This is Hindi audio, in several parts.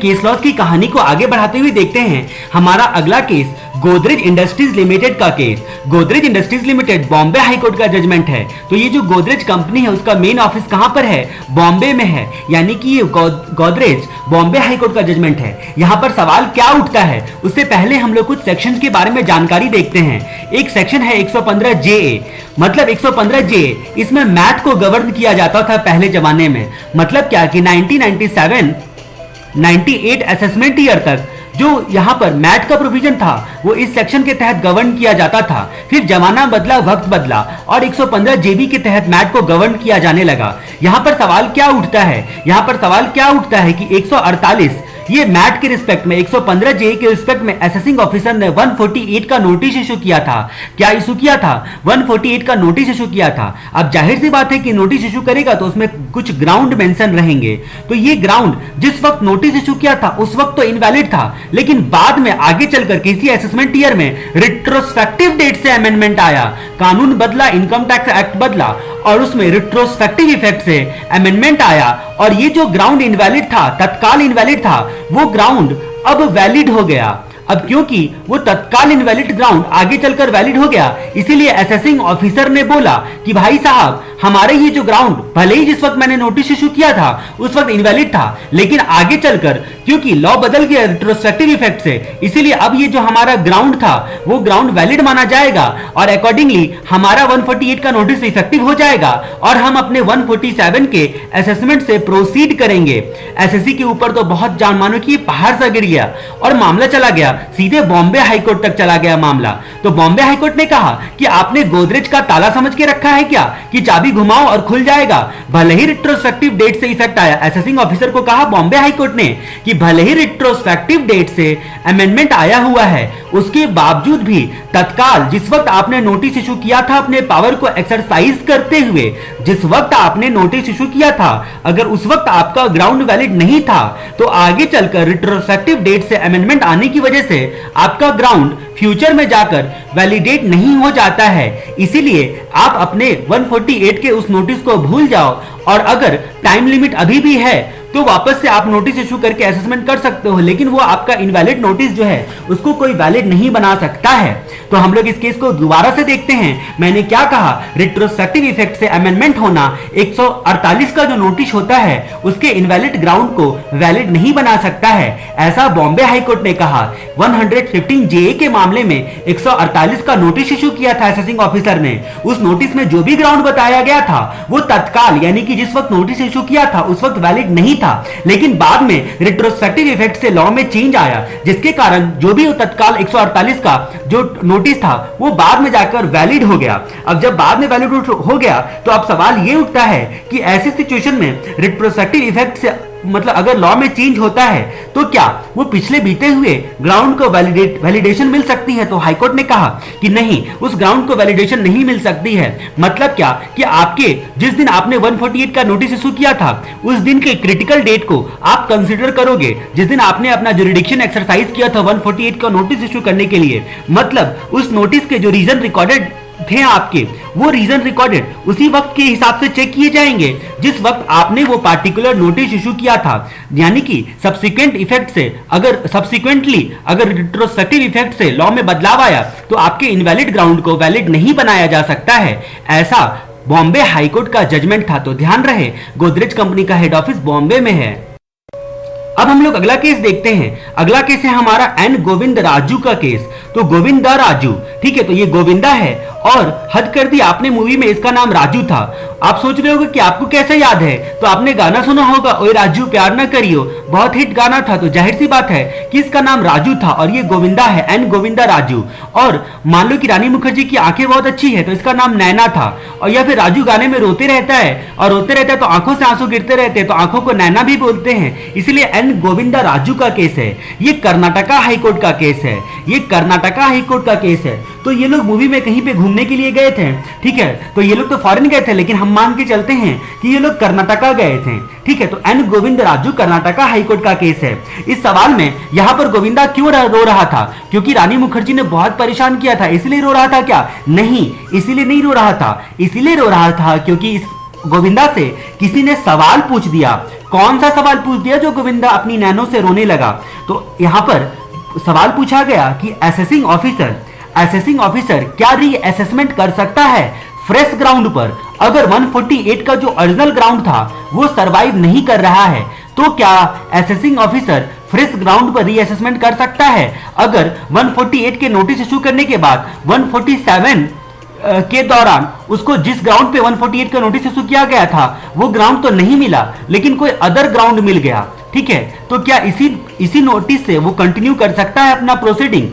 केस लॉस की कहानी को आगे बढ़ाते हुए देखते हैं हमारा अगला केस गोदरेज इंडस्ट्रीज लिमिटेड का case. Godrej industries limited Bombay high court का जजमेंट है। तो ये जो गोदरेज कंपनी है उसका मेन ऑफिस कहां पर है? बॉम्बे में है। यानी कि ये गोदरेज बॉम्बे हाई कोर्ट का जजमेंट है। यहां पर सवाल क्या उठता है उससे पहले हम लोग कुछ सेक्शंस के बारे में जानकारी देखते हैं। एक सेक्शन है 115 जे, मतलब 115 जे, इसमें मैथ को गवर्न किया जाता था पहले जमाने में। मतलब क्या कि 1997 98 असेसमेंट ईयर तक जो यहां पर मैथ का प्रोविजन था वो इस सेक्शन के तहत गवर्न किया जाता था। फिर जमाना बदला, वक्त बदला और 115 जेबी के तहत मैथ को गवर्न किया जाने लगा। यहां पर सवाल क्या उठता है? यहां पर सवाल क्या उठता है कि 148 ये मैट के रिस्पेक्ट में 115 जे के रिस्पेक्ट में असेसिंग ऑफिसर ने 148 का नोटिस इशू किया था। क्या इशू किया था? 148 का नोटिस इशू किया था। अब जाहिर सी बात है कि नोटिस इशू करेगा तो उसमें कुछ ग्राउंड मेंशन रहेंगे। तो ये ग्राउंड जिस वक्त नोटिस इशू किया था उस वक्त तो इनवैलिड था, लेकिन बाद में आगे चलकर किसी असेसमेंट ईयर में रिट्रोस्पेक्टिव डेट से अमेंडमेंट आया, कानून बदला, इनकम टैक्स एक्ट बदला और उसमें रिट्रोस्पेक्टिव इफेक्ट से अमेंडमेंट आया और ये जो ग्राउंड इनवैलिड था, तत्काल इनवैलिड था, वो ग्राउंड अब वैलिड हो गया। अब क्योंकि वो तत्काल इनवैलिड ग्राउंड आगे चलकर वैलिड हो गया, इसीलिए असेसिंग ऑफिसर ने बोला कि भाई साहब हमारे ये जो ग्राउंड भले ही जिस वक्त मैंने नोटिस इशू किया था उस वक्त इनवैलिड था, लेकिन आगे चलकर क्योंकि लॉ बदल गया रिट्रोस्पेक्टिव इफेक्ट से, इसीलिए अब ये जो हमारा ग्राउंड था वो ग्राउंड वैलिड माना जाएगा और अकॉर्डिंगली हमारा 148 का नोटिस इफेक्टिव हो जाएगा और हम अपने 147 के असेसमेंट से प्रोसीड करेंगे। एसएससी के ऊपर तो बहुत जान मानो कि पहाड़ सा गिर गया और मामला चला गया सीधे बॉम्बे हाईकोर्ट तक चला गया मामला। तो बॉम्बे हाईकोर्ट ने कहा कि आपने गोदरेज का ताला समझ के रखा है क्या कि चाबी घुमाओ और खुल जाएगा? भले ही रिट्रोस्पेक्टिव डेट से इफेक्ट आया, असेसिंग ऑफिसर को कहा बॉम्बे हाईकोर्ट ने कि भले ही रिट्रोस्पेक्टिव डेट से अमेंडमेंट आया हुआ है, उसके बावजूद भी तत्काल जिस वक्त आपने नोटिस इशू किया था अपने पावर को एक्सरसाइज करते हुए, जिस वक्त आपने नोटिस इशू किया था, अगर उस वक्त आपका ग्राउंड वैलिड नहीं था तो आगे चलकर रिट्रोस्पेक्टिव डेट से अमेंडमेंट आने की वजह से आपका ग्राउंड फ्यूचर में जाकर वैलिडेट नहीं हो जाता है। इसीलिए आप अपने 148 के उस नोटिस को भूल जाओ और अगर टाइम लिमिट अभी भी है तो वापस से आप नोटिस इशू करके असेसमेंट कर सकते हो, लेकिन वो आपका इनवैलिड नोटिस जो है उसको कोई वैलिड नहीं बना सकता है। तो हम लोग इस केस को दोबारा से देखते हैं। मैंने क्या कहा? रिट्रोस्पेक्टिव इफेक्ट से अमेंडमेंट होना 148 का जो नोटिस होता है उसके इनवैलिड ग्राउंड को वैलिड नहीं बना सकता है, ऐसा बॉम्बे हाईकोर्ट ने कहा। 115 जे के मामले में 148 का नोटिस इशू किया था असेसिंग ऑफिसर ने। उस नोटिस में जो भी ग्राउंड बताया गया था वो तत्काल यानी कि जिस वक्त नोटिस इशू किया था उस वक्त वैलिड नहीं था, लेकिन बाद में रिट्रोस्पेक्टिव इफेक्ट से लॉ में चेंज आया जिसके कारण जो भी तत्काल 148 का जो नोटिस था वो बाद में जाकर वैलिड हो गया। अब जब बाद में वैलिड हो गया तो अब सवाल ये उठता है कि ऐसी सिचुएशन में रिट्रोस्पेक्टिव इफेक्ट से मतलब अगर लॉ में चेंज होता है तो क्या वो पिछले बीते हुए ग्राउंड को वैलिडेशन मिल सकती है? तो हाईकोर्ट ने कहा कि नहीं, उस ग्राउंड को वैलिडेशन नहीं मिल सकती है। मतलब क्या कि आपके जिस दिन आपने 148 का नोटिस इशू किया था उस दिन के क्रिटिकल डेट को आप कंसीडर करोगे जिस दिन आपने अपना जुरिडिक्शन एक्सरसाइज किया था 148 का नोटिस इशू करने के लिए। मतलब उस नोटिस के जो रीजन रिकॉर्डेड थे आपके, वो रीजन रिकॉर्डेड उसी वक्त के हिसाब से चेक किए जाएंगे जिस वक्त आपने वो पार्टिकुलर नोटिस इशू किया था। यानी कि सब्सिक्वेंट इफेक्ट से अगर रिट्रोस्पेक्टिव इफेक्ट से लॉ में बदलाव आया तो आपके इनवैलिड ग्राउंड को वैलिड नहीं बनाया जा सकता है, ऐसा बॉम्बे हाईकोर्ट का जजमेंट था। तो ध्यान रहे गोदरेज कंपनी का हेड ऑफिस बॉम्बे में है। अब हम लोग अगला केस देखते हैं। अगला केस है हमारा एन गोविंद राजू का केस। तो गोविंदा राजू, ठीक है, तो ये गोविंदा है और हद कर दी आपने मूवी में इसका नाम राजू था। आप सोच रहे होगे कि आपको कैसे याद है, तो आपने गाना सुना होगा ओए राजू प्यार ना करियो, बहुत हिट गाना था। तो जाहिर सी बात है कि इसका नाम राजू था और ये गोविंदा है, एन गोविंदा राजू। और मान लो कि रानी मुखर्जी की आंखें बहुत अच्छी है तो इसका नाम नैना था, और या फिर राजू गाने में रोते रहता है और रोते रहता है तो आंखों से आंसू गिरते रहते हैं तो आंखों को नैना भी बोलते हैं, इसलिए एन गोविंदा राजू का केस है। ये कर्नाटका हाईकोर्ट का केस है, ये कर्नाटका हाईकोर्ट का केस है। तो ये लोग मूवी में कहीं पे घूमने के लिए गए थे, ठीक है, तो ये लोग तो फॉरेन गए थे लेकिन हम मान के चलते हैं कि ये लोग कर्नाटका गए थे, ठीक है। तो एन गोविंद राजू कर्नाटका हाईकोर्ट का केस है। इस सवाल में यहां पर गोविंदा क्यों रो रहा था? क्योंकि रानी मुखर्जी ने बहुत परेशान किया था, इसलिए रो रहा था क्या? नहीं, इसीलिए नहीं रो रहा था। इसीलिए रो रहा था क्योंकि इस गोविंदा से किसी ने सवाल पूछ दिया। कौन सा सवाल पूछ दिया जो गोविंदा अपनी नैनो से रोने लगा? तो यहाँ पर सवाल पूछा गया कि असेसिंग ऑफिसर क्या री असेसमेंट कर सकता है फ्रेश ग्राउंड पर? अगर 148 का जो ओरिजिनल ग्राउंड था वो सरवाइव नहीं कर रहा है तो क्या असेसिंग ऑफिसर फ्रेश ग्राउंड पर रीअसेसमेंट कर सकता है? अगर 148 के नोटिस इशू करने के बाद 147 के दौरान उसको जिस ग्राउंड पे 148 का नोटिस इशू किया गया था वो ग्राउंड तो नहीं मिला, लेकिन कोई अदर ग्राउंड मिल गया, ठीक है, तो क्या इसी नोटिस से वो कंटिन्यू कर सकता है अपना प्रोसीडिंग?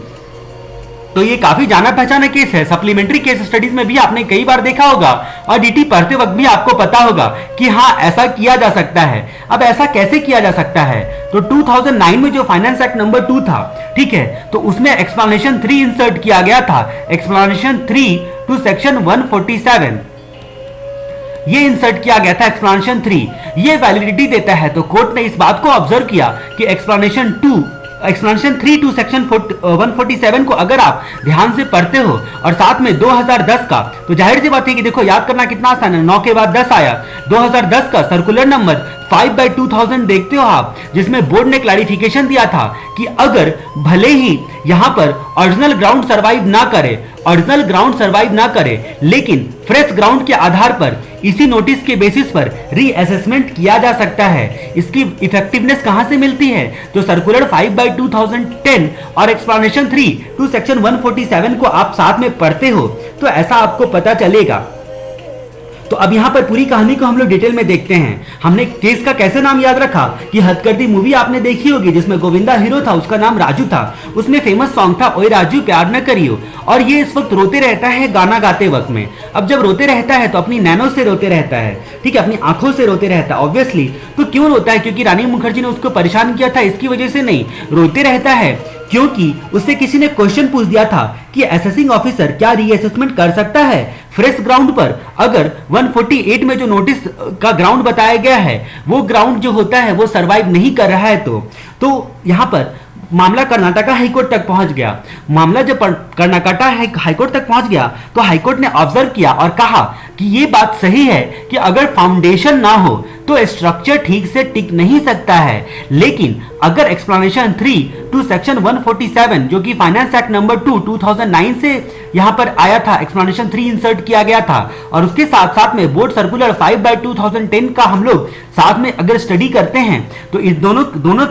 तो ये काफी जाना पहचाना केस है। सप्लीमेंट्री केस स्टडीज में भी आपने कई बार देखा होगा और डीटी पढ़ते वक्त भी आपको पता होगा कि हाँ ऐसा किया जा सकता है। अब ऐसा कैसे किया जा सकता है? तो 2009 में जो फाइनेंस एक्ट नंबर 2 था, ठीक है, तो उसमें एक्सप्लेनेशन 3 इंसर्ट किया गया था। एक्सप्लेनेशन 3 टू सेक्शन 147 ये इंसर्ट किया गया था। एक्सप्लेनेशन 3 ये वैलिडिटी देता है। तो कोर्ट ने इस बात को ऑब्जर्व किया कि एक्सप्लेनेशन 3 टू सेक्शन 147 को अगर आप ध्यान से पढ़ते हो और साथ में 2010 का, तो जाहिर सी बात है कि देखो याद करना कितना आसान है, 9 के बाद 10 आया, 2010 का सर्कुलर नंबर 5/2000 देखते हो आप, जिसमें बोर्ड ने क्लैरिफिकेशन दिया था कि अगर भले ही यहां पर ओरिजिनल ग्राउंड सर्वाइव ना करे लेकिन फ्रेश ग्राउंड के आधार पर इसी नोटिस के बेसिस पर रीअसेसमेंट किया जा सकता है। इसकी इफेक्टिवनेस कहां से मिलती है? तो सर्कुलर 5/2010 और एक्सप्लेनेशन 3 टू सेक्शन 147 को आप साथ में पढ़ते हो तो ऐसा आपको पता चलेगा। तो अब यहाँ पर पूरी कहानी को हम लोग डिटेल में देखते हैं। हमने केस का कैसे नाम याद रखा कि हथकरघी मूवी आपने देखी होगी जिसमें गोविंदा हीरो था, उसका नाम राजू था। उसमें फेमस सॉन्ग था ओए राजू प्यार न करियो, और ये इस वक्त रोते रहता है गाना गाते वक्त में। अब जब रोते रहता है तो अपनी नैनो से रोते रहता है, ठीक है, अपनी आंखों से रोते रहता है ऑब्वियसली। तो क्यों रोता है? क्योंकि रानी मुखर्जी ने उसको परेशान किया था, इसकी वजह से नहीं। रोते रहता है क्योंकि उससे किसी ने क्वेश्चन पूछ दिया था कि असेसिंग ऑफिसर क्या रीअसेसमेंट कर सकता है फ्रेश ग्राउंड पर? अगर 148 में जो नोटिस का ग्राउंड बताया गया है वो ग्राउंड जो होता है वो सरवाइव नहीं कर रहा है तो यहां पर मामला कर्नाटका हाईकोर्ट तक पहुंच गया। मामला जब कर्नाटका हाईकोर्ट तक पहुंच गया तो हाईकोर्ट ने ऑब्जर्व किया और कहा कि ये बात सही है कि अगर फाउंडेशन ना हो तो स्ट्रक्चर ठीक से टिक नहीं सकता है, लेकिन अगर एक्सप्लेनेशन 3 टू सेक्शन 147 जो कि फाइनेंस एक्ट नंबर 2 2009 से यहां पर आया था, एक्सप्लेनेशन 3 इंसर्ट किया गया था और उसके साथ साथ में बोर्ड सर्कुलर 5/2010 का हम लोग साथ में अगर स्टडी करते हैं तो इस दोनों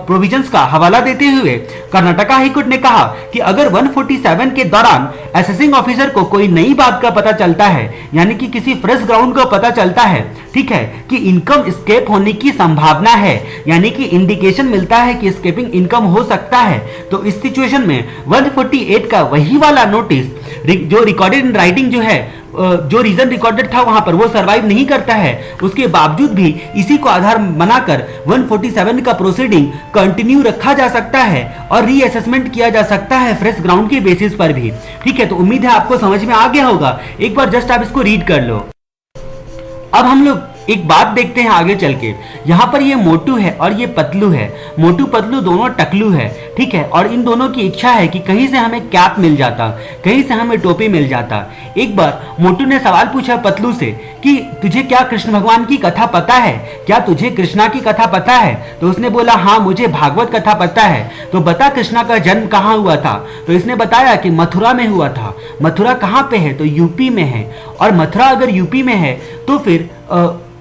प्रोविजंस का हवाला देते हुए कर्नाटका हाईकोर्ट ने कहा कि अगर 147 के दौरान असेसिंग ऑफिसर को कोई नई बात का पता चलता है, यानी कि किसी फ्रेश ग्राउंड को पता चलता है, ठीक है, कि इनकम स्केप होने की संभावना है, यानी कि इंडिकेशन मिलता है कि स्केपिंग इनकम हो सकता है, तो इस सिचुएशन में 148 का वही वाला नोटिस जो रिकॉर्डेड इन राइटिंग जो है, जो रीजन रिकॉर्डेड था वहां पर वो सरवाइव नहीं करता है, उसके बावजूद भी इसी को आधार बनाकर 147 का प्रोसीडिंग कंटिन्यू रखा जा सकता है और रीअसेसमेंट किया जा सकता है फ्रेश ग्राउंड के बेसिस पर भी। ठीक है, तो उम्मीद है आपको समझ में आ गया होगा। एक बार जस्ट आप इसको रीड कर लो। अब हम लोग एक बात देखते हैं आगे चल के। यहाँ पर ये मोटू है और ये पतलू है। मोटू पतलू दोनों टकलू है, ठीक है, और इन दोनों की इच्छा है कि कहीं से हमें कैप मिल जाता, कहीं से हमें टोपी मिल जाता। एक बार मोटू ने सवाल पूछा पतलू से कि तुझे क्या कृष्ण भगवान की कथा पता है? क्या तुझे कृष्णा की कथा पता है? तो उसने बोला हाँ मुझे भागवत कथा पता है। तो बता कृष्णा का जन्म कहाँ हुआ था? तो इसने बताया कि मथुरा में हुआ था। मथुरा कहाँ पे है? तो यूपी में है। और मथुरा अगर यूपी में है तो फिर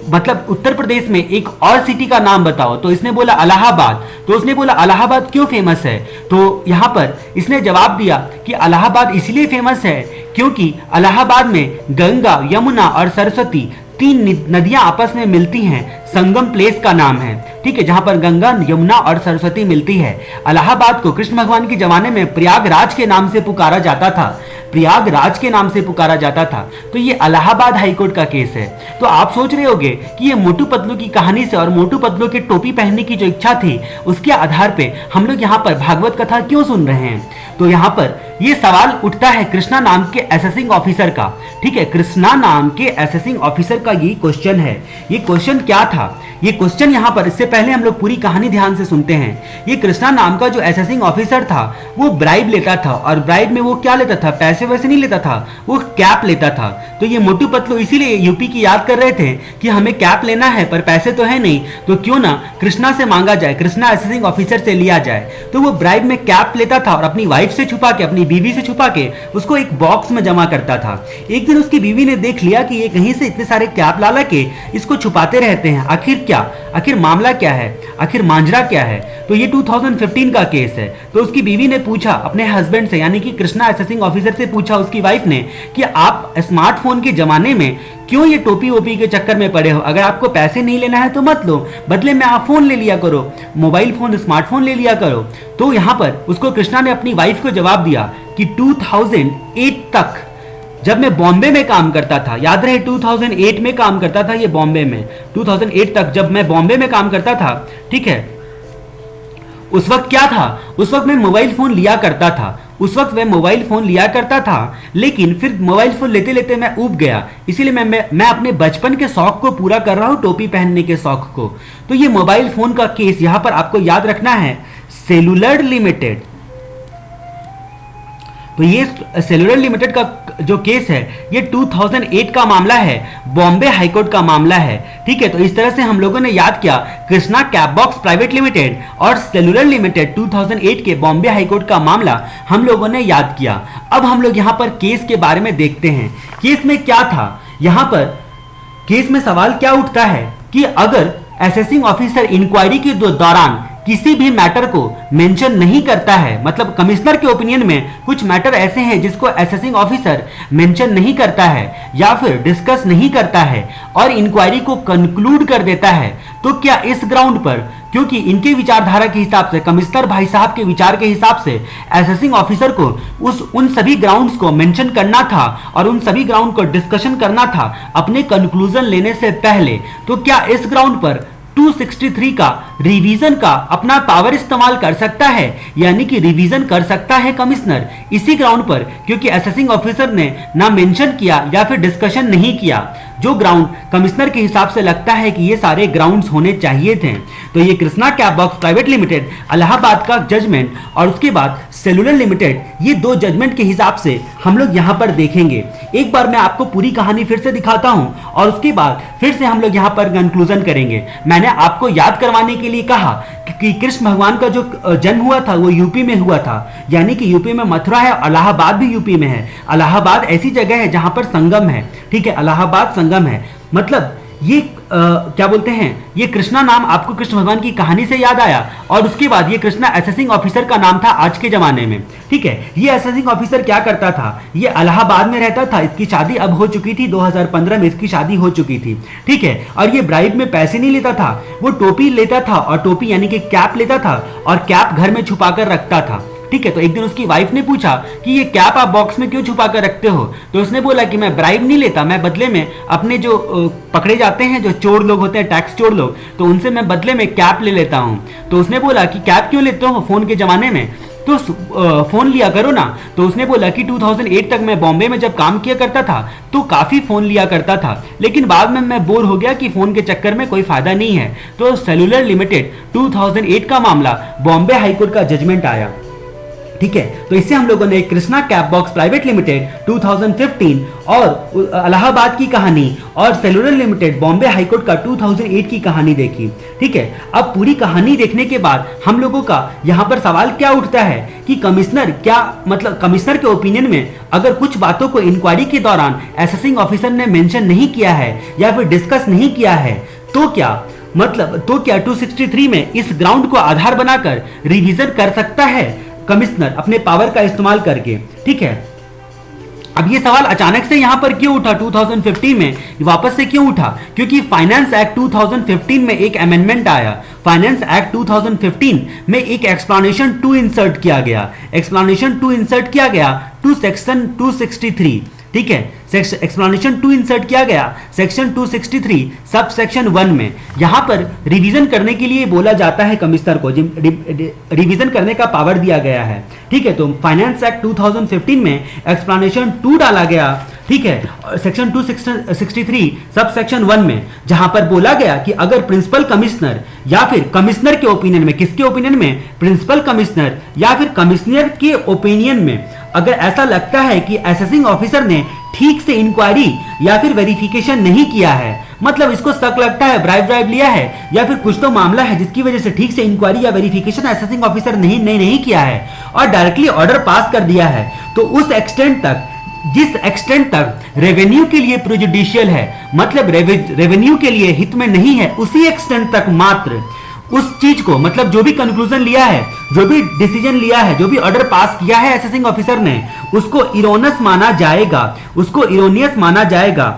मतलब उत्तर प्रदेश में एक और सिटी का नाम बताओ। तो इसने बोला इलाहाबाद। तो उसने बोला इलाहाबाद क्यों फेमस है? तो यहाँ पर इसने जवाब दिया कि इलाहाबाद इसलिए फेमस है क्योंकि इलाहाबाद में गंगा, यमुना और सरस्वती 3 नदियां आपस में मिलती हैं। संगम प्लेस का नाम है, ठीक है, जहां पर गंगा, यमुना और सरस्वती मिलती है। इलाहाबाद को कृष्ण भगवान के जमाने में प्रयागराज के नाम से पुकारा जाता था। प्रयागराज के नाम से पुकारा जाता था। तो ये इलाहाबाद हाईकोर्ट का केस है। तो आप सोच रहे होंगे कि ये मोटू पतलू की कहानी से और मोटू पतलू के टोपी पहनने की जो इच्छा थी उसके आधार पे हम लोग यहाँ पर भागवत कथा क्यों सुन रहे हैं? तो यहाँ पर ये सवाल उठता है कृष्णा नाम के असेसिंग ऑफिसर का। ठीक है, कृष्णा नाम के असेसिंग ऑफिसर का ये क्वेश्चन है। ये क्वेश्चन क्या था था? ये क्वेश्चन यहाँ पर, इससे पहले हम लोग पूरी कहानी ध्यान से सुनते हैं। ये कृष्णा नाम का जो असेसिंग ऑफिसर था वो ब्राइब लेता था, और ब्राइब में वो क्या लेता था? पैसे वैसे नहीं लेता था, वो कैप लेता था। तो ये मोटू पतलू इसीलिए यूपी की याद कर रहे थे कि हमें कैप लेना है पर पैसे तो है नहीं, तो क्यों ना कृष्णा से मांगा जाए, कृष्णा असेसिंग ऑफिसर से लिया जाए। तो वो ब्राइब में कैप लेता था और अपनी वाइफ से छुपा के, अपनी बीवी से छुपा के उसको एक बॉक्स में जमा करता था। एक दिन उसकी बीवी ने देख लिया कि ये कहीं से इतने सारे कैप ला के इसको छुपाते रहते हैं, आखिर क्या, आखिर मामला क्या है, आखिर मांजरा क्या है। तो ये 2015 का केस है। तो उसकी बीवी ने पूछा अपने हस्बैंड से, यानी कि कृष्णा असेसिंग ऑफिसर से पूछा उसकी वाइफ ने कि आप स्मार्टफोन के जमाने में क्यों ये टोपी वोपी के चक्कर में पड़े हो? अगर आपको पैसे नहीं लेना है तो मत लो, बदले में आप फोन ले लिया करो, मोबाइल फोन, स्मार्टफोन ले लिया करो। तो यहां पर उसको कृष्णा ने अपनी वाइफ को जवाब दिया कि 2008 तक जब मैं बॉम्बे में काम करता था, याद रहे 2008 में काम करता था ये बॉम्बे में, 2008 तक जब मैं बॉम्बे में काम करता था, ठीक है, उस वक्त क्या था, उस वक्त मैं मोबाइल फोन लिया करता था, उस वक्त मैं मोबाइल फोन लिया करता था, लेकिन फिर मोबाइल फोन लेते लेते मैं ऊब गया, इसीलिए मैं अपने बचपन के शौक को पूरा कर रहा हूं, टोपी पहनने के शौक को। तो ये मोबाइल फोन का केस यहां पर आपको याद रखना है, सेलुलर लिमिटेड। तो ये सेलुलर लिमिटेड का जो केस है ये 2008 का मामला है, बॉम्बे हाईकोर्ट का मामला है, ठीक है। तो इस तरह से हम लोगों ने याद किया Krishna cab box private limited और सेलुलर लिमिटेड 2008 के बॉम्बे हाईकोर्ट का मामला हम लोगों ने याद किया। अब हम लोग यहाँ पर केस के बारे में देखते हैं, केस में क्या था। यहाँ पर केस में सवाल क्या उठता है कि अगर असेसिंग ऑफिसर इंक्वायरी के दौरान किसी भी मैटर को मेंशन नहीं करता है, मतलब कमिश्नर के ओपिनियन में कुछ मैटर ऐसे हैं जिसको असेसिंग ऑफिसर मेंशन नहीं करता है या फिर डिस्कस नहीं करता है और इंक्वायरी को कंक्लूड कर देता है, तो क्या इस ग्राउंड पर, क्योंकि इनके विचारधारा के हिसाब से, कमिश्नर भाई साहब के विचार के हिसाब से असेसिंग ऑफिसर को उन सभी ग्राउंड्स को मेंशन करना था और उन सभी ग्राउंड को डिस्कशन करना था अपने कंक्लूजन लेने से पहले, तो क्या इस ग्राउंड पर 263 का रिवीजन का अपना पावर इस्तेमाल कर सकता है, यानी कि रिवीजन कर सकता है कमिश्नर इसी ग्राउंड पर, क्योंकि असेसिंग ऑफिसर ने ना मेंशन किया या फिर डिस्कशन नहीं किया, जो ग्राउंड कमिश्नर के हिसाब से लगता है कि ये सारे ग्राउंड्स होने चाहिए थे। तो ये Krishna cab box private limited Allahabad का जजमेंट और उसके बाद सेलुलर लिमिटेड, ये दो जजमेंट के हिसाब से हम लोग यहाँ पर देखेंगे। एक बार मैं आपको पूरी कहानी फिर से दिखाता हूँ और उसके बाद फिर से हम लोग यहाँ पर कंक्लूजन करेंगे। मैंने आपको याद करवाने के लिए कहा कि कृष्ण भगवान का जो जन्म हुआ था वो यूपी में हुआ था, यानी कि यूपी में मथुरा है, इलाहाबाद भी यूपी में है। इलाहाबाद ऐसी जगह है जहां पर संगम है, ठीक है, इलाहाबाद संगम है। मतलब ये क्या बोलते हैं, ये कृष्णा नाम आपको कृष्ण भगवान की कहानी से याद आया और उसके बाद ये कृष्णा असेसिंग ऑफिसर का नाम था आज के जमाने में, ठीक है। ये असेसिंग ऑफिसर क्या करता था, ये इलाहाबाद में रहता था, इसकी शादी अब हो चुकी थी, 2015 में इसकी शादी हो चुकी थी, ठीक है। और ये ब्राइब में पैसे नहीं लेता था, वो टोपी लेता था और टोपी यानी कि कैप लेता था और कैप घर में छुपा कर रखता था, ठीक है। तो एक दिन उसकी वाइफ ने पूछा कि ये कैप आप बॉक्स में क्यों छुपा कर रखते हो, तो उसने बोला कि मैं ब्राइब नहीं लेता, मैं बदले में अपने जो पकड़े जाते हैं जो चोर लोग होते हैं, टैक्स चोर लोग, तो उनसे मैं बदले में कैप ले लेता हूं। तो उसने बोला कि कैप क्यों लेते हो फोन के जमाने में, तो फोन लिया करो ना। तो उसने बोला कि 2008 तक मैं बॉम्बे में जब काम किया करता था तो काफी फोन लिया करता था, लेकिन बाद में मैं बोर हो गया कि फोन के चक्कर में कोई फायदा नहीं है। तो सेलुलर लिमिटेड 2008 का मामला, बॉम्बे हाईकोर्ट का जजमेंट आया, ठीक है। तो इससे हम लोगों ने Krishna cab box private limited 2015 और इलाहाबाद की कहानी और सेलुलर लिमिटेड बॉम्बे हाईकोर्ट का 2008 की कहानी देखी, ठीक है। अब पूरी कहानी देखने के बाद हम लोगों का यहाँ पर सवाल क्या उठता है कि कमिश्नर क्या, मतलब कमिश्नर के ओपिनियन में अगर कुछ बातों को इंक्वायरी के दौरान असेसिंग ऑफिसर ने मेंशन नहीं किया है या फिर डिस्कस नहीं किया है, तो क्या मतलब, तो क्या 263 में इस ग्राउंड को आधार बनाकर रिवीजन कर सकता है कमिश्नर अपने पावर का इस्तेमाल करके, ठीक है। अब ये सवाल अचानक से यहां पर क्यों उठा, 2015 में वापस से क्यों उठा, क्योंकि फाइनेंस एक्ट 2015 में एक अमेंडमेंट आया। फाइनेंस एक्ट 2015 में एक एक्सप्लेनेशन 2 इंसर्ट किया गया, एक्सप्लेनेशन 2 इंसर्ट किया गया टू सेक्शन 263, ठीक है। एक्सप्लेनेशन 2 इंसर्ट किया गया सेक्शन 263 सब सेक्शन 1 में। यहां पर रिवीजन करने के लिए बोला जाता है कमिश्नर को, रिवीजन करने का पावर दिया गया है, ठीक है। तो फाइनेंस एक्ट 2015 में एक्सप्लेनेशन 2 डाला गया, ठीक है, सेक्शन 263 सब सेक्शन 1 में, जहां पर बोला गया कि अगर प्रिंसिपल कमिश्नर या फिर कमिश्नर के ओपिनियन में, किसके ओपिनियन में, प्रिंसिपल कमिश्नर या फिर कमिश्नर के ओपिनियन में अगर ऐसा लगता है कि असेसिंग ऑफिसर ने ठीक से इंक्वायरी या फिर वेरिफिकेशन नहीं किया है, मतलब इसको शक लगता है ब्राइब लिया है या फिर कुछ तो मामला है जिसकी वजह से ठीक से इंक्वायरी या वेरिफिकेशन असेसिंग ऑफिसर नहीं किया है और डायरेक्टली ऑर्डर पास कर दिया है, तो उस एक्सटेंट तक, जिस एक्सटेंट तक रेवेन्यू के लिए प्रेजुडिशियल है, मतलब रेवेन्यू के लिए हित में नहीं है, उसी एक्सटेंट तक मात्र उस चीज को, मतलब जो भी कंक्लूजन लिया है, जो भी डिसीजन लिया है, जो भी ऑर्डर पास किया है असेसिंग ऑफिसर ने, उसको इरोनस माना जाएगा, उसको इरोनियस माना जाएगा,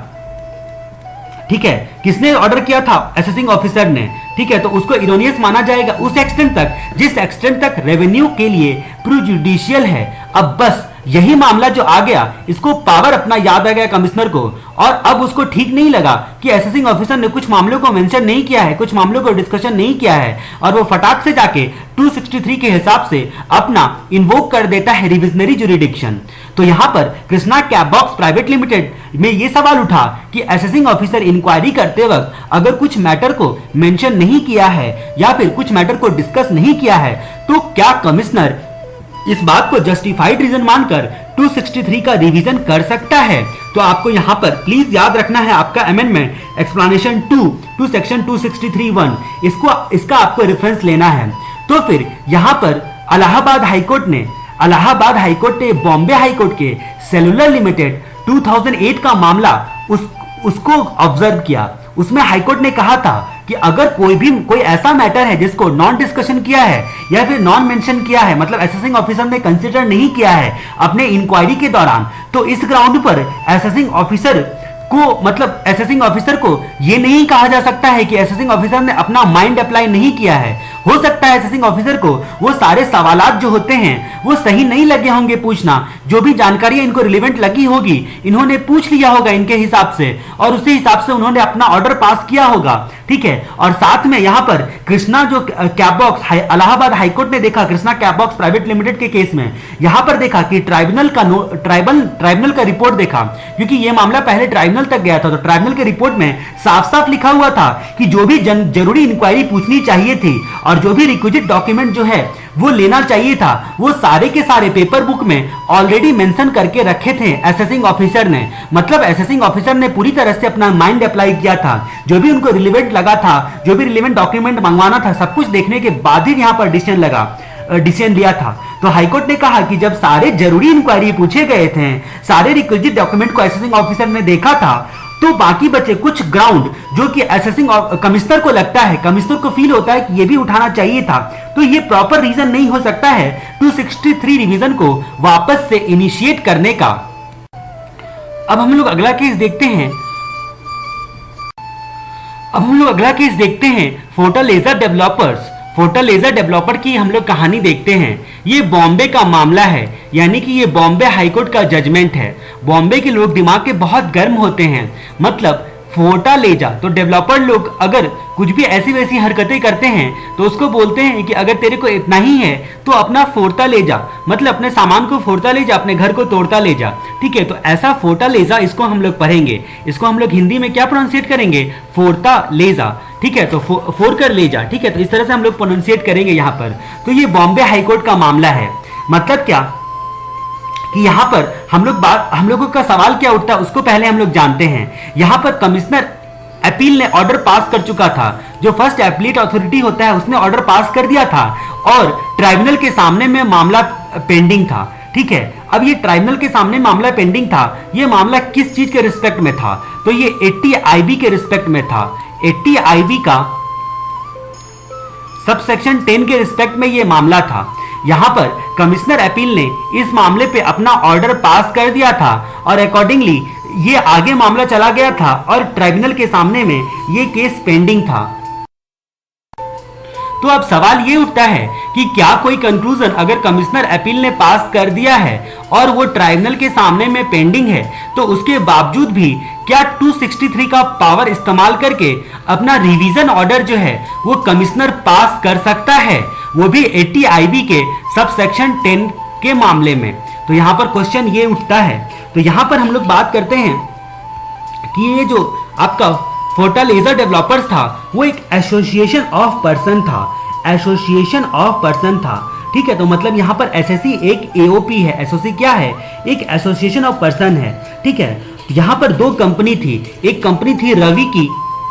ठीक है। किसने ऑर्डर किया था? असेसिंग ऑफिसर ने, ठीक है। तो उसको इरोनियस माना जाएगा उस एक्सटेंट तक जिस एक्सटेंट तक रेवेन्यू के लिए प्रेजुडिशियल है। अब बस यही मामला जो आ गया, इसको पावर अपना याद आ गया कमिश्नर को, और अब उसको ठीक नहीं लगा कि असेसिंग ऑफिसर ने कुछ मामलों को मेंशन नहीं किया है, कुछ मामलों को डिस्कशन नहीं किया है, और वो फटाक से जाके 263 के हिसाब से अपना इन्वोक कर देता है रिविजनरी जुरिडिक्शन। तो यहां पर Krishna cab box private limited में ये सवाल उठा कि असेसिंग ऑफिसर इंक्वायरी करते वक्त अगर कुछ मैटर को मेंशन नहीं किया है या फिर कुछ मैटर को डिस्कस नहीं किया है, तो क्या कमिश्नर इस बात को जस्टिफाइड रीजन मानकर 263 का रिवीजन कर सकता है? तो आपको यहां पर प्लीज याद रखना है आपका अमेंडमेंट एक्सप्लेनेशन 2 टू सेक्शन 263(1), इसका आपको रेफरेंस लेना है। तो फिर यहां पर इलाहाबाद हाईकोर्ट ने बॉम्बे हाईकोर्ट के सेलुलर लिमिटेड 2008 का मामला उसको ऑब्जर्व किया। उसमें हाईकोर्ट ने कहा था कि अगर कोई ऐसा मैटर है जिसको नॉन डिस्कशन किया है या फिर नॉन मेंशन किया है, मतलब असेसिंग ऑफिसर ने कंसीडर नहीं किया है अपने इंक्वायरी के दौरान, तो इस ग्राउंड पर असेसिंग ऑफिसर को ये नहीं कहा जा सकता है कि असेसिंग ऑफिसर ने अपना माइंड अप्लाई नहीं किया है। हो सकता है असेसिंग ऑफिसर को वो सारे सवालात जो होते हैं वो सही नहीं लगे होंगे पूछना, जो भी जानकारी इनको रिलेवेंट लगी होगी इन्होंने पूछ लिया होगा इनके हिसाब से, और उसी हिसाब से उन्होंने अपना ऑर्डर पास किया होगा, ठीक है। और साथ में यहाँ पर कृष्णा जो कैब बॉक्स इलाहाबाद हाईकोर्ट ने देखा, Krishna cab box private limited के केस में यहाँ पर देखा कि ट्राइब्यूनल का रिपोर्ट देखा, क्योंकि ये मामला पहले ट्राइब्यूनल तक गया था। तो ट्राइब्यूनल के रिपोर्ट में साफ साफ लिखा हुआ था कि जो भी जरूरी इंक्वायरी पूछनी चाहिए थी और जो भी रिक्विजिट डॉक्यूमेंट जो है वो लेना चाहिए था, वो सारे के सारे पेपर बुक में ऑलरेडी मेंशन करके रखे थे असेसिंग ऑफिसर ने। मतलब असेसिंग ऑफिसर ने पूरी तरह से अपना माइंड अप्लाई किया था, जो भी उनको रिलेवेंट लगा था, जो भी रिलेवेंट डॉक्यूमेंट मंगवाना था, सब कुछ देखने के बाद ही यहाँ पर डिसीजन लिया था। तो हाईकोर्ट ने कहा कि जब सारे जरूरी इंक्वायरी पूछे गए थे, सारे रिक्विजिट डॉक्यूमेंट को असेसिंग ऑफिसर ने देखा था, तो बाकी बचे कुछ ग्राउंड जो कि असेसिंग कमिश्नर को लगता है, कमिश्नर को फील होता है कि ये भी उठाना चाहिए था, तो ये प्रॉपर रीजन नहीं हो सकता है 263 रिवीजन को वापस से इनिशिएट करने का। अब हम लोग अगला केस देखते हैं फोर्टालेजा डेवलपर की हम लोग कहानी देखते हैं। ये बॉम्बे का मामला है, यानी कि ये बॉम्बे हाईकोर्ट का जजमेंट है। बॉम्बे के लोग दिमाग के बहुत गर्म होते हैं, मतलब फोर्टालेजा, तो डेवलपर लोग अगर कुछ भी ऐसी वैसी हरकतें करते हैं तो उसको बोलते हैं कि अगर तेरे को इतना ही है तो अपना फोड़ता ले जा, मतलब अपने सामान को फोड़ता ले जा, अपने घर को तोड़ता ले जा, ठीक है। तो ऐसा फोड़ता ले जा, इसको हम लोग पढ़ेंगे, इसको हम लोग हिंदी में क्या प्रोनाउंसिएट करेंगे? फोड़ता ले जा, ठीक है। तो फोड़ कर ले जा, ठीक है। तो इस तरह से हम लोग प्रोनाउंसिएट करेंगे यहाँ पर। तो ये बॉम्बे हाईकोर्ट का मामला है। मतलब क्या कि यहाँ पर हम लोगों का सवाल क्या उठता है उसको पहले हम लोग जानते हैं। यहाँ पर कमिश्नर अपील ने ऑर्डर पास कर चुका था, जो फर्स्ट एपीलेट अथॉरिटी होता है उसने ऑर्डर पास कर दिया था, और ट्राइब्यूनल के सामने में मामला पेंडिंग था, ठीक है। अब ये ट्राइब्यूनल के सामने मामला पेंडिंग था, ये मामला किस चीज के रिस्पेक्ट में था? तो ये 80 IB के रिस्पेक्ट में था। 80 IB का सबसेक्शन 10 के रिस्पेक्ट में ये मामला था। यहां पर कमिश्नर अपील ने इस मामले पे अपना ऑर्डर पास कर दिया था, और अकॉर्डिंगली ये आगे मामला चला गया था और ट्राइब्यूनल के सामने में ये केस पेंडिंग था। तो अब सवाल ये उठता है कि क्या कोई कंक्लूजन अगर कमिश्नर अपील ने पास कर दिया है और वो ट्राइब्यूनल के सामने में पेंडिंग है, तो उसके बावजूद भी क्या 263 का पावर इस्तेमाल करके अपना रिवीजन ऑर्डर जो है वो कमिश्नर पास कर सकता है, वो भी 80 IB के सब सेक्शन 10 के मामले में। तो यहाँ पर क्वेश्चन ये उठता है। तो यहाँ पर हम लोग बात करते हैं कि ये जो आपका फोर्टालेजा डेवलपर्स था वो एक एसोसिएशन ऑफ पर्सन था, एसोसिएशन ऑफ पर्सन था। ठीक है, तो मतलब यहाँ पर एसएससी एक एओपी है, एसओसी क्या है, एक एसोसिएशन ऑफ पर्सन है। ठीक है, यहाँ पर दो कंपनी थी, एक कंपनी थी रवि की,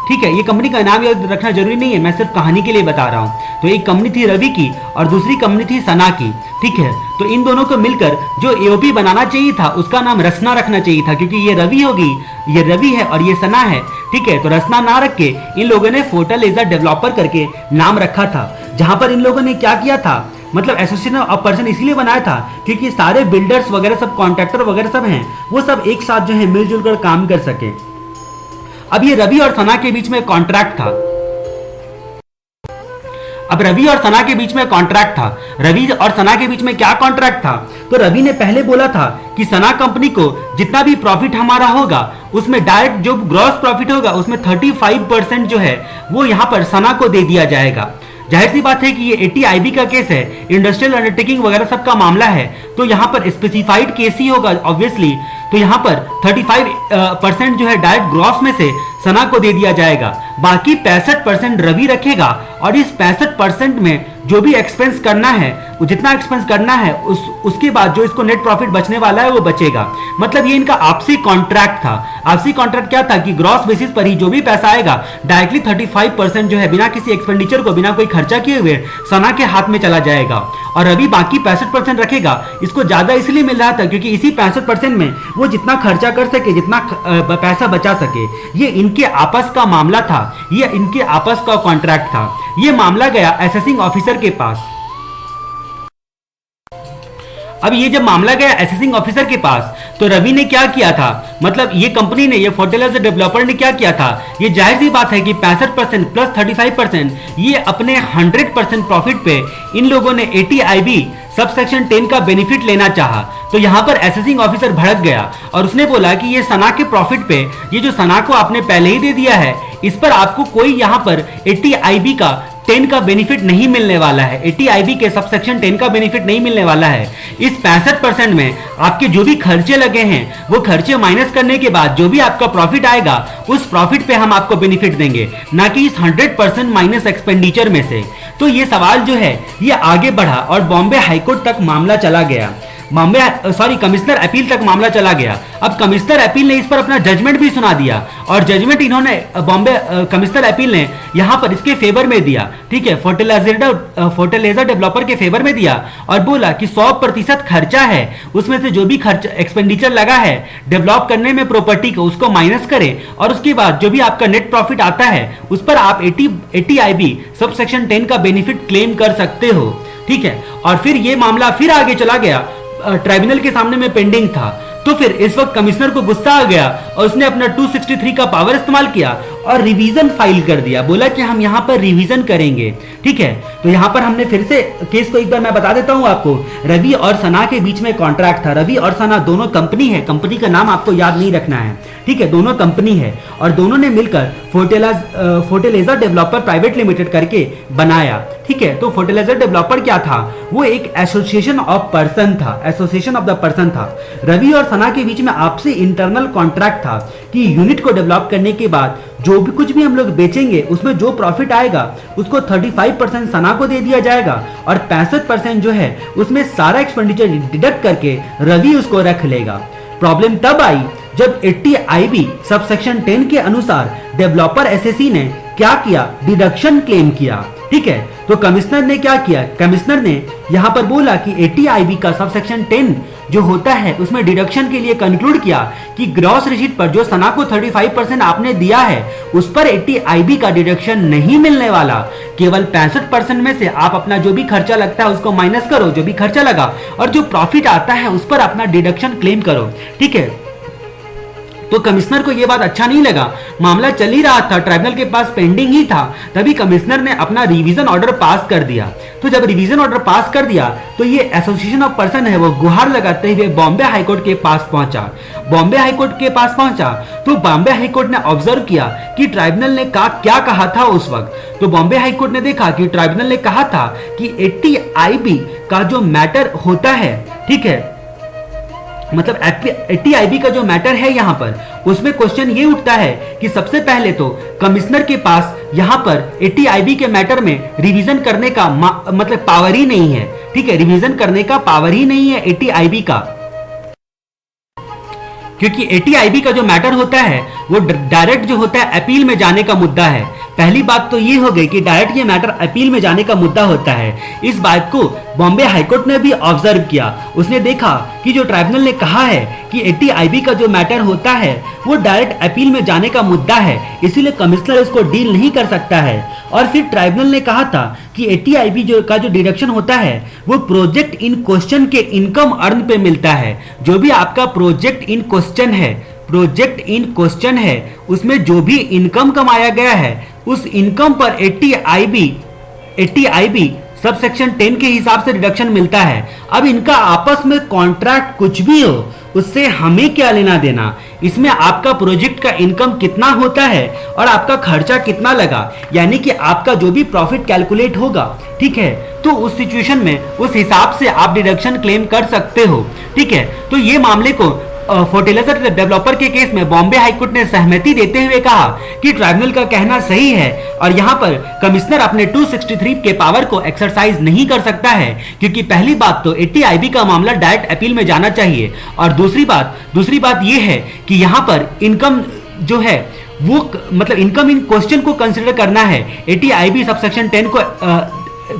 ठीक है, ये कंपनी का नाम याद रखना जरूरी नहीं है, मैं सिर्फ कहानी के लिए बता रहा हूँ। तो एक कंपनी थी रवि की और दूसरी कंपनी थी सना की। ठीक है, तो इन दोनों को मिलकर जो एओपी बनाना चाहिए था उसका नाम रसना रखना चाहिए था, क्योंकि ये रवि होगी, ये रवि है और ये सना है। ठीक है, तो रसना ना रख के इन लोगों ने फोर्टालेजा डेवलपर करके नाम रखा था। जहां पर इन लोगों ने क्या किया था, मतलब एसोसिएशन ऑफ पर्सन इसलिए बनाया था क्योंकि सारे बिल्डर्स वगैरह सब कॉन्ट्रैक्टर वगैरह सब हैं, वो सब एक साथ जो है मिलजुल कर काम कर सके। अब ये रवि और सना के बीच में कॉन्ट्रैक्ट था। अब रवि और सना के बीच में कॉन्ट्रैक्ट था। रवि और सना के बीच में क्या कॉन्ट्रैक्ट था, तो रवि ने पहले बोला था कि सना कंपनी को जितना भी प्रॉफिट हमारा होगा उसमें डायरेक्ट जो ग्रॉस प्रॉफिट होगा उसमें 35% जो है वो यहाँ पर सना को दे दिया जाएगा। जाहिर सी बात है कि ये 80 IB का केस है, इंडस्ट्रियल अंडरटेकिंग वगैरह सब का मामला है, तो यहाँ पर स्पेसिफाइड केस ही होगा ऑब्वियसली। तो यहाँ पर 35% जो है डायरेक्ट ग्रॉस में से सना को दे दिया जाएगा, बाकी 65% रवि रखेगा और इस 65% में जो भी एक्सपेंस करना है, जितना एक्सपेंस करना है उसके बाद जो इसको नेट प्रॉफिट बचने वाला है वो बचेगा। मतलब ये इनका आपसी कॉन्ट्रैक्ट था। आपसी कॉन्ट्रैक्ट क्या था कि ग्रॉस बेसिस पर ही जो भी पैसा आएगा डायरेक्टली 35% जो है बिना किसी एक्सपेंडिचर को, बिना कोई खर्चा किए हुए सना के हाथ में चला जाएगा और रवि बाकी 65% रखेगा। इसको ज्यादा इसलिए मिल रहा था क्योंकि इसी 65% में वो जितना खर्चा कर सके, जितना पैसा बचा सके, ये इनके आपस का मामला था, ये इनके आपस का कॉन्ट्रैक्ट था। ये मामला गया असेसिंग ऑफिसर के पास। अब ये जब मामला गया असेसिंग ऑफिसर के पास, तो रवि ने क्या किया था, मतलब ये कंपनी ने, ये फोर्टालेजा डेवलपर ने क्या किया था, ये जाहिर सी बात है कि 65% प्लस 35% ये अपने 100% प्रॉफिट पे इन लोगों ने 80 IB सब सेक्शन 10 का बेनिफिट लेना चाहा। तो यहाँ पर असेसिंग ऑफिसर भड़क गया और उसने बोला कि ये सना के प्रॉफिट पे, ये जो सना को आपने पहले ही दे दिया है, इस पर आपको कोई यहाँ पर 80 IB का 10 का बेनिफिट नहीं मिलने वाला है, 80 IB के सब सेक्शन 10 का बेनिफिट नहीं मिलने वाला है। इस 65% में आपके जो भी खर्चे लगे हैं वो खर्चे माइनस करने के बाद जो भी आपका प्रॉफिट आएगा उस प्रॉफिट पे हम आपको बेनिफिट देंगे, ना कि इस 100% माइनस एक्सपेंडिचर में से। तो ये सवाल जो है ये आगे बढ़ा और बॉम्बे हाईकोर्ट तक मामला चला गया, कमिश्नर अपील तक मामला चला गया। अब कमिश्नर अपील ने इस पर अपना जजमेंट भी सुना दिया और जजमेंट इन्होंने बॉम्बे कमिश्नर अपील ने यहाँ पर इसके फेवर में दिया। ठीक है, फोर्टालेजा डेवलपर के फेवर में दिया और बोला कि 100% खर्चा है, उसमें से जो भी खर्च एक्सपेंडिचर लगा है डेवलप करने में प्रॉपर्टी को, उसको माइनस करें और उसके बाद जो भी आपका नेट प्रॉफिट आता है उस पर आप 80 IB सब सेक्शन 10 का बेनिफिट क्लेम कर सकते हो। ठीक है, और फिर ये मामला फिर आगे चला गया, ट्राइब्यूनल के सामने में पेंडिंग था। तो फिर इस वक्त कमिश्नर को गुस्सा आ गया और उसने अपना 263 का पावर इस्तेमाल किया और रिवीजन फाइल कर दिया, बोला कि हम यहाँ पर रिवीजन करेंगे। ठीक है, तो यहाँ पर हमने फिर से केस को एक बार मैं बता देता हूँ आपको। रवि और सना के बीच में कॉन्ट्रैक्ट था, रवि और सना दोनों कंपनी है, कंपनी का नाम आपको याद नहीं रखना है। ठीक है, दोनों कंपनी है और दोनों ने मिलकर फोर्टालेजा डेवलपर प्राइवेट लिमिटेड करके बनाया। ठीक है, तो फोर्टालेजा डेवलपर क्या था, वो एक एसोसिएशन ऑफ पर्सन था, एसोसिएशन ऑफ द पर्सन था। रवि और सना के बीच में आपसे इंटरनल कॉन्ट्रैक्ट था कि यूनिट को डेवलप करने के बाद जो भी कुछ भी हम लोग बेचेंगे उसमें जो प्रॉफिट आएगा उसको 35% सना को दे दिया जाएगा और 65% जो है उसमें सारा एक्सपेंडिचर डिडक्ट करके रवि उसको रख लेगा। प्रॉब्लम तब आई जब 80 IB सब सेक्शन 10 के अनुसार डेवलपर एसएससी ने क्या किया, डिडक्शन क्लेम किया। ठीक है, तो कमिश्नर ने क्या किया, कमिश्नर ने यहां पर बोला कि 80 IB का सब सेक्शन 10 जो होता है उसमें डिडक्शन के लिए कंक्लूड किया कि ग्रॉस रिसीट पर जो सना को 35% आपने दिया है उस पर 80 IB का डिडक्शन नहीं मिलने वाला, केवल 65% में से आप अपना जो भी खर्चा लगता है उसको माइनस करो, जो भी खर्चा लगा, और जो प्रॉफिट आता है उस पर अपना डिडक्शन क्लेम करो। ठीक है, तो कमिश्नर को यह बात अच्छा नहीं लगा। मामला चल ही रहा था, ट्राइब्यूनल के पास पेंडिंग ही था, तभी कमिश्नर ने अपना रिवीजन ऑर्डर पास कर दिया। तो जब रिवीजन ऑर्डर पास कर दिया तो ये एसोसिएशन ऑफ पर्सन है वो गुहार लगाते हुए बॉम्बे हाईकोर्ट के पास पहुंचा। बॉम्बे हाईकोर्ट के पास पहुंचा तो बॉम्बे हाईकोर्ट ने ऑब्जर्व किया कि ट्राइब्यूनल ने क्या कहा था उस वक्त। तो बॉम्बे हाईकोर्ट ने देखा कि ट्राइब्यूनल ने कहा था कि 80 IB का जो मैटर होता है, ठीक है, मतलब 80 IB का जो मैटर है यहां पर, उसमें क्वेश्चन ये उठता है कि सबसे पहले तो कमिश्नर के पास यहां पर 80 IB के मैटर में रिवीजन करने का मतलब पावर ही नहीं है, ठीक है, रिवीजन करने का पावर ही नहीं है 80 IB का, क्योंकि 80 IB का जो मैटर होता है वो डायरेक्ट जो होता है अपील में जाने का मुद्दा है। पहली बात तो ये हो गई कि डायरेक्ट ये मैटर अपील में जाने का मुद्दा होता है। इस बात को बॉम्बे हाईकोर्ट ने भी ऑब्जर्व किया। उसने देखा कि जो ट्राइब्यूनल ने कहा है कि 80 IB का जो मैटर होता है वो डायरेक्ट अपील में जाने का मुद्दा है, इसीलिए कमिश्नर इसको डील नहीं कर सकता है। और फिर ट्राइब्यूनल ने कहा था कि 80 IB का जो डिडक्शन होता है वो प्रोजेक्ट इन क्वेश्चन के इनकम अर्न पे मिलता है। जो भी आपका प्रोजेक्ट इन क्वेश्चन है उसमें जो भी इनकम कमाया गया है उस इनकम पर 80 IB सब सेक्शन 10 के हिसाब से रिडक्शन मिलता है। अब इनका आपस में कॉन्ट्रैक्ट कुछ भी हो उससे हमें क्या लेना देना, इसमें आपका प्रोजेक्ट का इनकम कितना होता है और आपका खर्चा कितना लगा, यानी कि आपका जो भी प्रॉफिट कैलकुलेट होगा, ठीक है, तो उस सिचुएशन में उस हिसाब से आप डिडक्शन क्लेम कर सकते हो, ठीक है। तो ये मामले को फर्टिलाइजर डेवलपर के केस में बॉम्बे हाईकोर्ट ने सहमति देते हुए कहा कि ट्राइब्यूनल का कहना सही है और यहां पर कमिश्नर अपने 263 के पावर को एक्सरसाइज नहीं कर सकता है, क्योंकि पहली बात तो 80 IB का मामला डायरेक्ट अपील में जाना चाहिए और दूसरी बात यह है कि यहां पर इनकम जो है वो मतलब इनकम इन क्वेश्चन को कंसिडर करना है 80 IB सब सेक्शन 10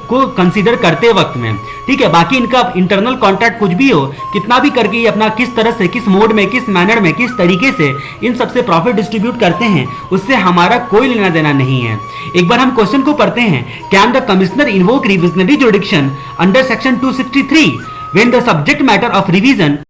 को कंसीडर करते वक्त में, ठीक है। बाकी इनका इंटरनल कॉन्ट्रैक्ट कुछ भी हो, कितना भी करके ये अपना किस तरह से, किस मोड में, किस मैनर में, किस तरीके से इन सबसे प्रॉफिट डिस्ट्रीब्यूट करते हैं उससे हमारा कोई लेना देना नहीं है। एक बार हम क्वेश्चन को पढ़ते हैं। Can the commissioner invoke revisionary jurisdiction under section 263 when the subject matter of revision